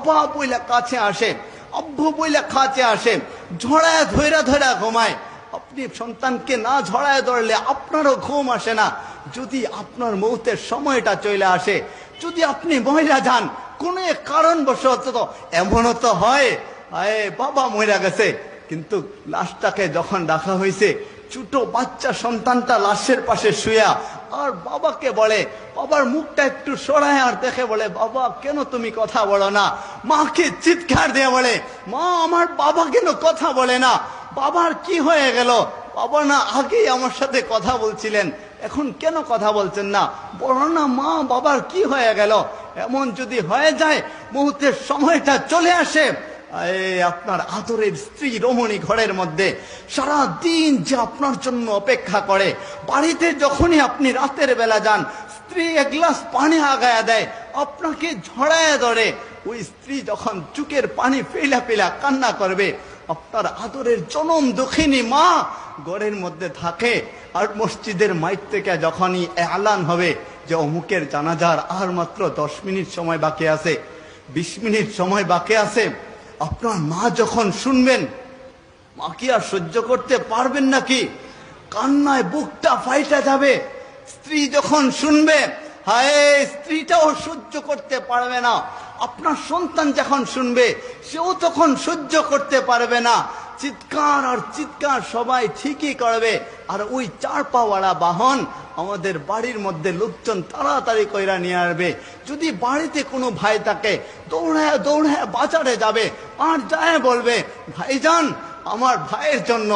বাবা বইলা কাছে আসে, আব্বু বইলা কাছে আসে, ঝড়ায় ধৈরা ধৈরা ঘুমায়। আপনি সন্তানকে না ঝড়ায় ধরলে আপনারও ঘুম আসে না। যদি আপনার মৌতের সময়টা চলে আসে, যদি আপনি মহিলা যান কোনো কারণবশত, এমনও তো হয় বাবা মহিলা গেছে, কিন্তু লাশটাকে যখন রাখা হয়েছে, ছোট বাচ্চা সন্তানটা লাশের পাশে শুয়া আর বাবাকে বলে, বাবার মুখটা একটু সরায় আর দেখে বলে, বাবা কেন তুমি কথা বলো না? মাকে চিৎকার দিয়ে বলে, মা আমার বাবা কেন কথা বলে না? বাবার কি হয়ে গেল? বাবা না আগেই আমার সাথে কথা বলছিলেন, এখন কেন কথা বলছেন না? বলো না মা, বাবার কি হয়ে গেল? এমন যদি হয়ে যায়, মুহূর্তের সময়টা চলে আসে, আপনার আদরের স্ত্রী রমণী ঘরের মধ্যে সারা দিন যে আপনার জন্য অপেক্ষা করে, বাড়িতে যখনই আপনি রাতের বেলা যান, স্ত্রী এক গ্লাস পানি আগায়া দেয়, আপনাকে ঝড়ায় ধরে, ওই স্ত্রী যখন চুকের পানি ফেলা ফেলা কান্না করবে, আপনার আদরের জনম দুঃখিনী মা ঘরের মধ্যে থাকে। আর মসজিদের মাইক থেকে যখনই এলান হবে যে অমুকের জানাজার আর মাত্র 10 মিনিট সময় বাকি আছে, 20 মিনিট সময় বাকি আছে, আপনার মা যখন শুনবেন, মা কি আর সহ্য করতে পারবেন নাকি? কান্নায় বুকটা ফাইটা যাবে। স্ত্রী যখন শুনবে, হায়, স্ত্রীটাও সহ্য করতে পারবে না। আপনার সন্তান যখন শুনবে, সেও তখন সহ্য করতে পারবে না। চিৎকার আর চিৎকার সবাই ঠিকই করবে। আর ওই 4 পাওয়ালা বাহন আমাদের বাড়ির মধ্যে লোকজন তাড়াতাড়ি কইরা নিয়ে আসবে। যদি বাড়িতে কোনো ভাই থাকে, দৌড়ায় দৌড়ায় বাজারে যাবে আর যায় বলবে, ভাইজান আমার ভাইয়ের জন্য,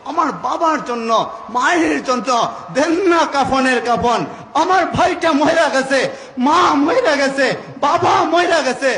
আমার বাবার জন্য, মায়ের জন্য দেন না কাফনের কাফন, আমার ভাইটা মরে গেছে, মা মরে গেছে, বাবা মরে গেছে।